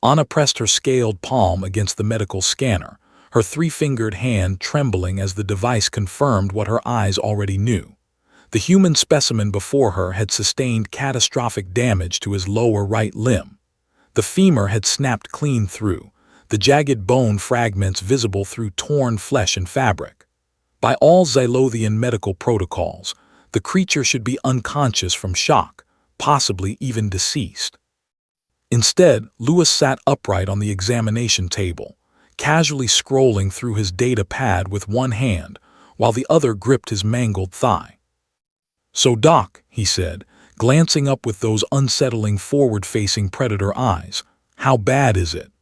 Anna pressed her scaled palm against the medical scanner, her three-fingered hand trembling as the device confirmed what her eyes already knew. The human specimen before her had sustained catastrophic damage to his lower right limb. The femur had snapped clean through, the jagged bone fragments visible through torn flesh and fabric. By all Xylothian medical protocols, the creature should be unconscious from shock, possibly even deceased. Instead, Lewis sat upright on the examination table, casually scrolling through his data pad with one hand, while the other gripped his mangled thigh. "So, Doc," he said, glancing up with those unsettling forward-facing predator eyes, "how bad is it?"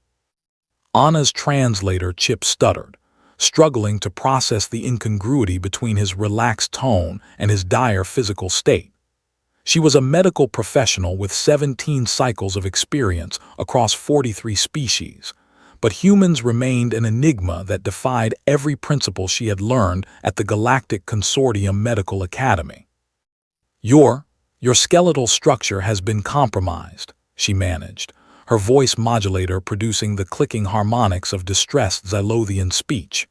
Anna's translator Chip stuttered, struggling to process the incongruity between his relaxed tone and his dire physical state. She was a medical professional with 17 cycles of experience across 43 species, but humans remained an enigma that defied every principle she had learned at the Galactic Consortium Medical Academy. Your skeletal structure has been compromised," she managed, her voice modulator producing the clicking harmonics of distressed Xylothian speech.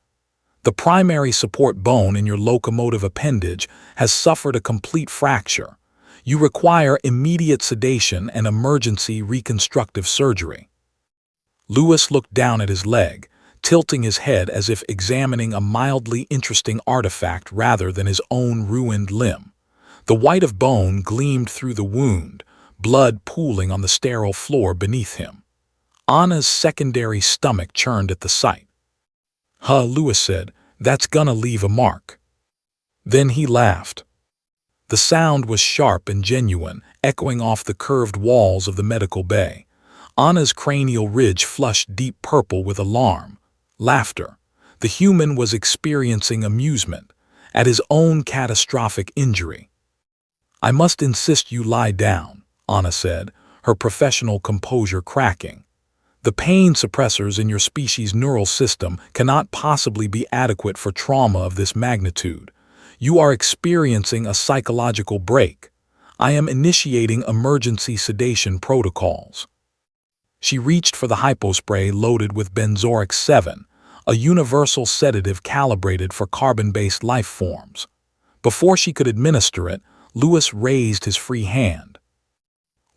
"The primary support bone in your locomotive appendage has suffered a complete fracture. You require immediate sedation and emergency reconstructive surgery." Lewis looked down at his leg, tilting his head as if examining a mildly interesting artifact rather than his own ruined limb. The white of bone gleamed through the wound, blood pooling on the sterile floor beneath him. Anna's secondary stomach churned at the sight. "Huh," Lewis said, "that's gonna leave a mark." Then he laughed. The sound was sharp and genuine, echoing off the curved walls of the medical bay. Anna's cranial ridge flushed deep purple with alarm. Laughter. The human was experiencing amusement at his own catastrophic injury. "I must insist you lie down," Anna said, her professional composure cracking. "The pain suppressors in your species' neural system cannot possibly be adequate for trauma of this magnitude. You are experiencing a psychological break. I am initiating emergency sedation protocols." She reached for the hypospray loaded with benzoic 7, a universal sedative calibrated for carbon-based life forms. Before she could administer it, Lewis raised his free hand.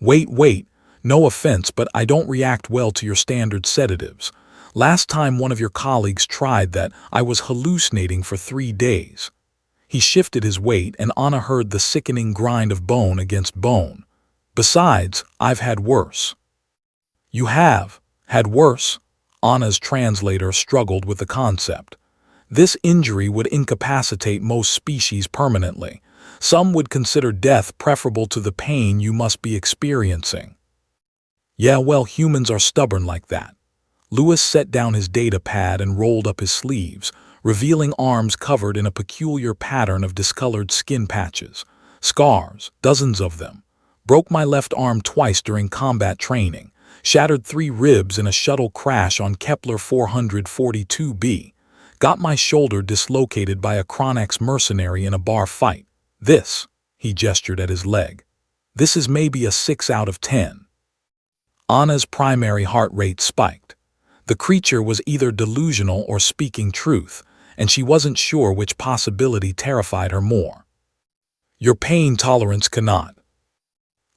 Wait, no offense, but I don't react well to your standard sedatives. Last time one of your colleagues tried that, I was hallucinating for 3 days." He shifted his weight and Anna heard the sickening grind of bone against bone. "Besides, I've had worse." "You have had worse?" Anna's translator struggled with the concept. "This injury would incapacitate most species permanently. Some would consider death preferable to the pain you must be experiencing." "Yeah, well, humans are stubborn like that." Lewis set down his data pad and rolled up his sleeves, revealing arms covered in a peculiar pattern of discolored skin patches. "Scars, dozens of them. Broke my left arm twice during combat training. Shattered 3 ribs in a shuttle crash on Kepler 442b. Got my shoulder dislocated by a Chronex mercenary in a bar fight. This," he gestured at his leg, "this is maybe a 6 out of 10. Anna's primary heart rate spiked. The creature was either delusional or speaking truth, and she wasn't sure which possibility terrified her more. "Your pain tolerance cannot—"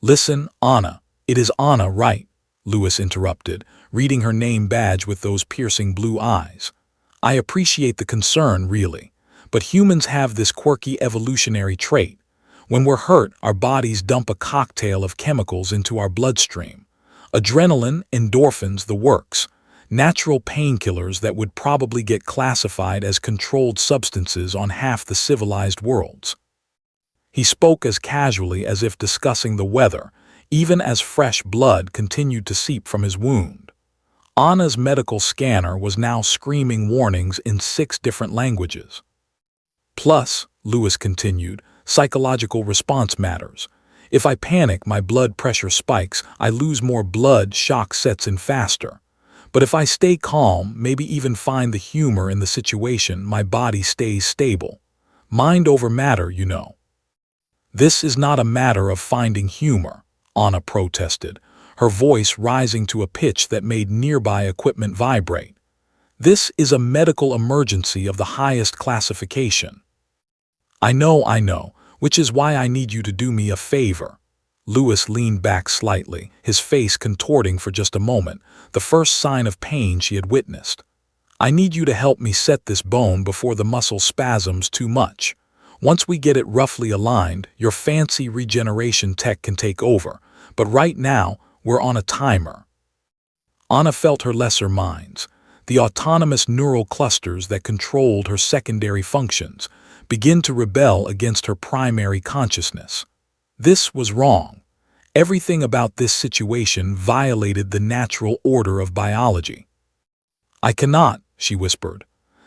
"Listen, Anna, it is Anna, right?" Lewis interrupted, reading her name badge with those piercing blue eyes. "I appreciate the concern, really, but humans have this quirky evolutionary trait. When we're hurt, our bodies dump a cocktail of chemicals into our bloodstream. Adrenaline, endorphins, the works. Natural painkillers that would probably get classified as controlled substances on half the civilized worlds." He spoke as casually as if discussing the weather, even as fresh blood continued to seep from his wound. Anna's medical scanner was now screaming warnings in 6 different languages. "Plus," Lewis continued, "psychological response matters. If I panic, my blood pressure spikes, I lose more blood, shock sets in faster. But if I stay calm, maybe even find the humor in the situation, my body stays stable. Mind over matter, you know." "This is not a matter of finding humor," Anna protested, her voice rising to a pitch that made nearby equipment vibrate. "This is a medical emergency of the highest classification." I know, which is why I need you to do me a favor." Lewis leaned back slightly, his face contorting for just a moment, the first sign of pain she had witnessed. "I need you to help me set this bone before the muscle spasms too much. Once we get it roughly aligned, your fancy regeneration tech can take over, but right now, we're on a timer." Anna felt her lesser minds, the autonomous neural clusters that controlled her secondary functions, begin to rebel against her primary consciousness. This was wrong. Everything about this situation violated the natural order of biology. "I cannot," she whispered.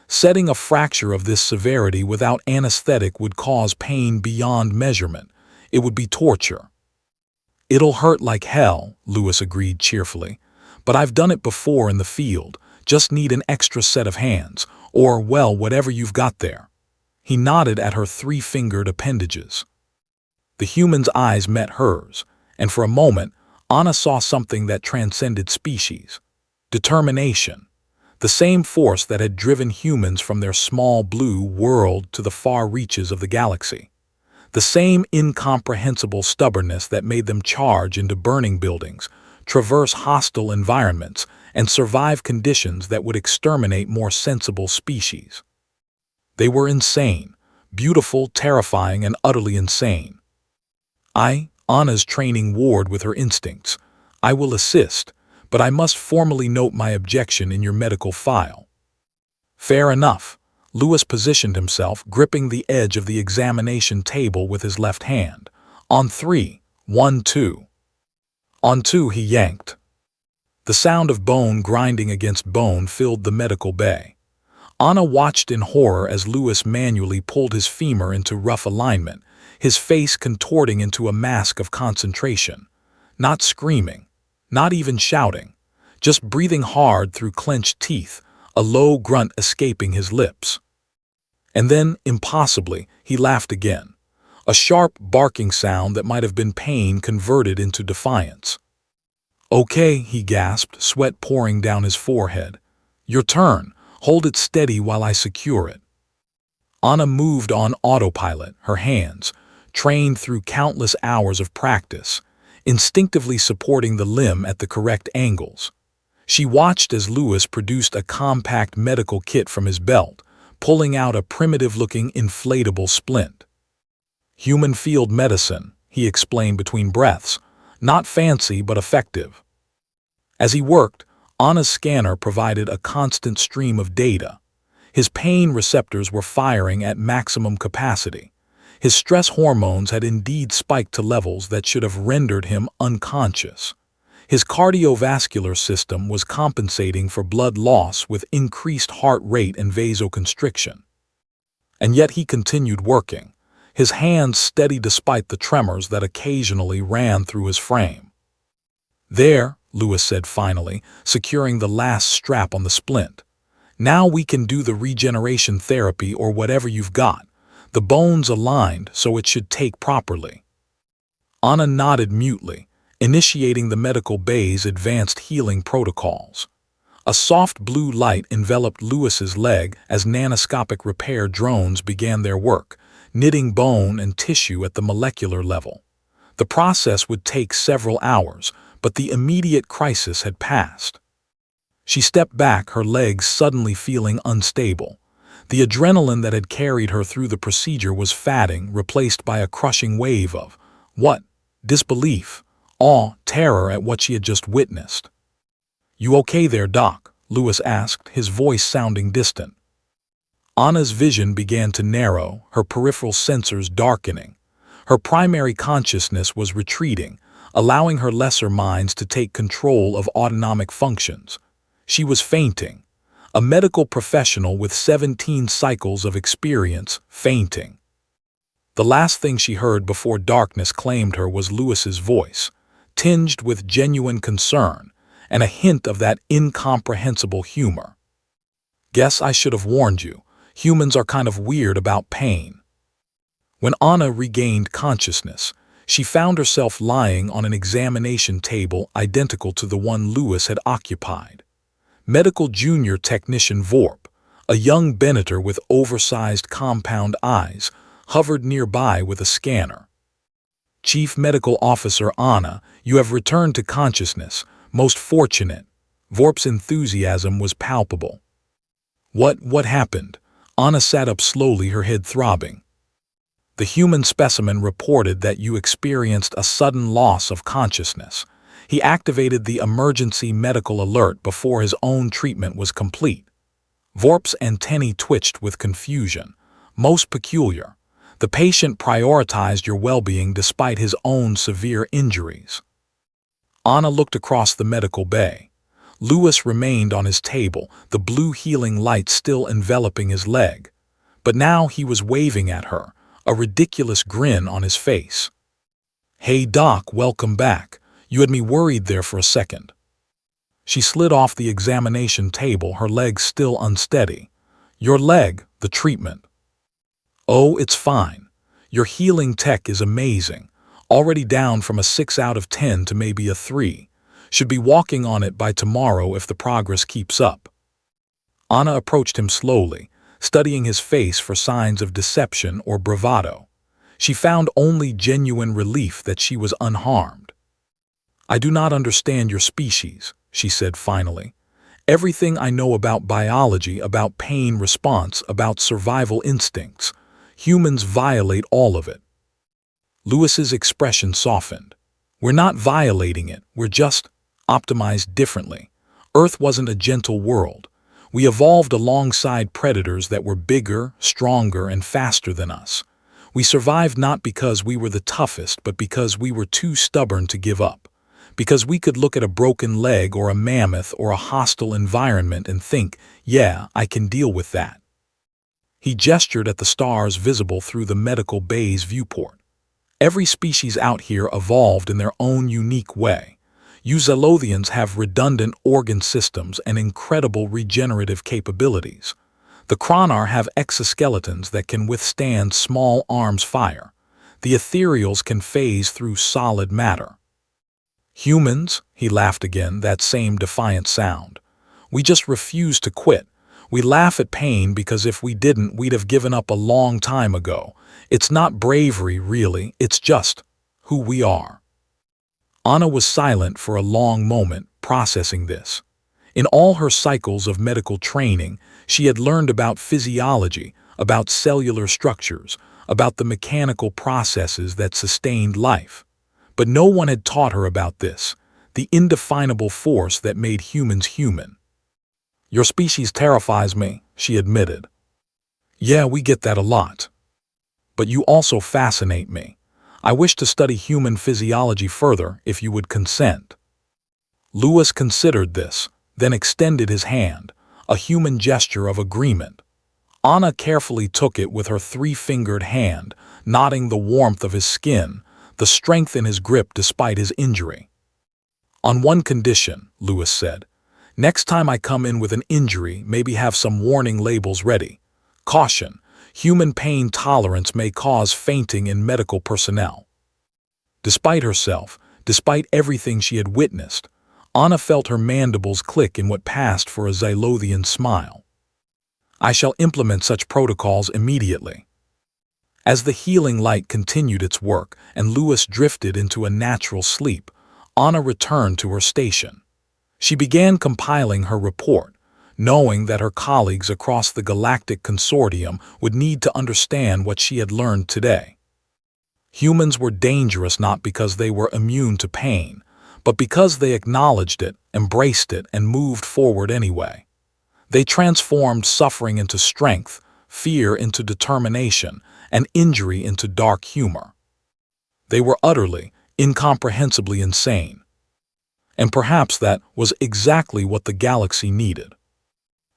"Setting a fracture of this severity without anesthetic would cause pain beyond measurement. It would be torture." "It'll hurt like hell," Lewis agreed cheerfully. "But I've done it before in the field. Just need an extra set of hands, or, well, whatever you've got there." He nodded at her three-fingered appendages. The human's eyes met hers, and for a moment, Anna saw something that transcended species. Determination. The same force that had driven humans from their small blue world to the far reaches of the galaxy. The same incomprehensible stubbornness that made them charge into burning buildings, traverse hostile environments, and survive conditions that would exterminate more sensible species. They were insane, beautiful, terrifying, and utterly insane. Anna's training warred with her instincts. "I will assist, but I must formally note my objection in your medical file." "Fair enough." Lewis positioned himself, gripping the edge of the examination table with his left hand. "On 3, 1, 2. On 2 he yanked. The sound of bone grinding against bone filled the medical bay. Anna watched in horror as Lewis manually pulled his femur into rough alignment, his face contorting into a mask of concentration. Not screaming, not even shouting, just breathing hard through clenched teeth, a low grunt escaping his lips. And then, impossibly, he laughed again, a sharp, barking sound that might have been pain converted into defiance. "Okay," he gasped, sweat pouring down his forehead. "Your turn. Hold it steady while I secure it." Anna moved on autopilot, her hands, trained through countless hours of practice, instinctively supporting the limb at the correct angles. She watched as Lewis produced a compact medical kit from his belt, pulling out a primitive-looking inflatable splint. "Human field medicine," he explained between breaths, "not fancy but effective." As he worked, Anna's scanner provided a constant stream of data. His pain receptors were firing at maximum capacity. His stress hormones had indeed spiked to levels that should have rendered him unconscious. His cardiovascular system was compensating for blood loss with increased heart rate and vasoconstriction. And yet he continued working, his hands steady despite the tremors that occasionally ran through his frame. "There," Lewis said finally, securing the last strap on the splint. "Now we can do the regeneration therapy or whatever you've got. The bone's aligned, so it should take properly." Anna nodded mutely, initiating the medical bay's advanced healing protocols. A soft blue light enveloped Lewis's leg as nanoscopic repair drones began their work, knitting bone and tissue at the molecular level. The process would take several hours, but the immediate crisis had passed. She stepped back, her legs suddenly feeling unstable. The adrenaline that had carried her through the procedure was fading, replaced by a crushing wave of, what? Disbelief, awe, terror at what she had just witnessed. "You okay there, Doc?" Lewis asked, his voice sounding distant. Anna's vision began to narrow, her peripheral sensors darkening. Her primary consciousness was retreating, allowing her lesser minds to take control of autonomic functions. She was fainting. A medical professional with 17 cycles of experience, fainting. The last thing she heard before darkness claimed her was Lewis's voice, tinged with genuine concern and a hint of that incomprehensible humor. "Guess I should have warned you. Humans are kind of weird about pain." When Anna regained consciousness, She found herself lying on an examination table identical to the one Lewis had occupied. Medical junior technician Vorp, a young Benator with oversized compound eyes, hovered nearby with a scanner. Chief Medical Officer Anna, you have returned to consciousness. Most fortunate. Vorp's enthusiasm was palpable. What happened? Anna sat up slowly, her head throbbing. The human specimen reported that you experienced a sudden loss of consciousness. He activated the emergency medical alert before his own treatment was complete. Vorp's antennae twitched with confusion. Most peculiar. The patient prioritized your well-being despite his own severe injuries. Anna looked across the medical bay. Lewis remained on his table, the blue healing light still enveloping his leg. But now he was waving at her, a ridiculous grin on his face. Hey Doc, welcome back. You had me worried there for a second. She slid off the examination table, her leg still unsteady. Your leg, the treatment. Oh, it's fine. Your healing tech is amazing. Already down from a 6 out of 10 to maybe a 3. Should be walking on it by tomorrow if the progress keeps up. Anna approached him slowly, studying his face for signs of deception or bravado. She found only genuine relief that she was unharmed. I do not understand your species, she said finally. Everything I know about biology, about pain response, about survival instincts, humans violate all of it. Lewis's expression softened. We're not violating it, we're just optimized differently. Earth wasn't a gentle world. We evolved alongside predators that were bigger, stronger, and faster than us. We survived not because we were the toughest, but because we were too stubborn to give up. Because we could look at a broken leg or a mammoth or a hostile environment and think, yeah, I can deal with that. He gestured at the stars visible through the medical bay's viewport. Every species out here evolved in their own unique way. You Zelothians have redundant organ systems and incredible regenerative capabilities. The Kronar have exoskeletons that can withstand small arms fire. The ethereals can phase through solid matter. Humans, he laughed again, that same defiant sound. We just refuse to quit. We laugh at pain because if we didn't, we'd have given up a long time ago. It's not bravery, really, it's just who we are. Anna was silent for a long moment, processing this. In all her cycles of medical training, she had learned about physiology, about cellular structures, about the mechanical processes that sustained life. But no one had taught her about this, the indefinable force that made humans human. Your species terrifies me, she admitted. Yeah, we get that a lot. But you also fascinate me. I wish to study human physiology further if you would consent. Lewis considered this, then extended his hand, a human gesture of agreement. Anna carefully took it with her 3-fingered hand, nodding the warmth of his skin, the strength in his grip despite his injury. On one condition, Lewis said. Next time I come in with an injury, maybe have some warning labels ready. Caution. Human pain tolerance may cause fainting in medical personnel. Despite herself, despite everything she had witnessed, Anna felt her mandibles click in what passed for a Xylothian smile. I shall implement such protocols immediately. As the healing light continued its work and Lewis drifted into a natural sleep, Anna returned to her station. She began compiling her report, knowing that her colleagues across the galactic consortium would need to understand what she had learned today. Humans were dangerous not because they were immune to pain, but because they acknowledged it, embraced it, and moved forward anyway. They transformed suffering into strength, fear into determination, and injury into dark humor. They were utterly, incomprehensibly insane. And perhaps that was exactly what the galaxy needed.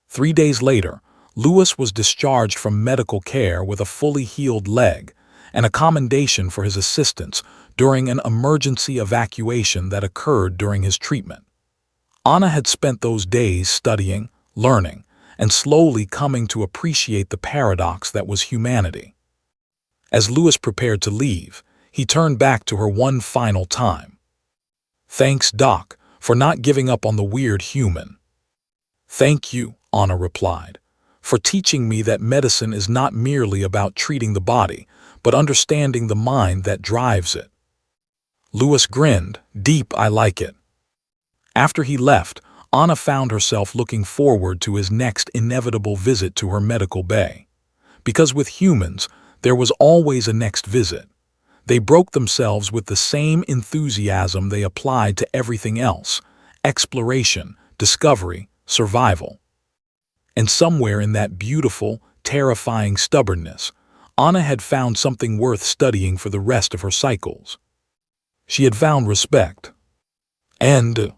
3 days later, Lewis was discharged from medical care with a fully healed leg and a commendation for his assistance during an emergency evacuation that occurred during his treatment. Anna had spent those days studying, learning, and slowly coming to appreciate the paradox that was humanity. As Lewis prepared to leave, He turned back to her one final time. "Thanks, Doc, for not giving up on the weird human." "Thank you," Anna replied, "for teaching me that medicine is not merely about treating the body, but understanding the mind that drives it." Louis grinned. "Deep, I like it." After he left, Anna found herself looking forward to his next inevitable visit to her medical bay. Because with humans, there was always a next visit. They broke themselves with the same enthusiasm they applied to everything else: exploration, discovery, survival. And somewhere in that beautiful, terrifying stubbornness, Anna had found something worth studying for the rest of her cycles. She had found respect. And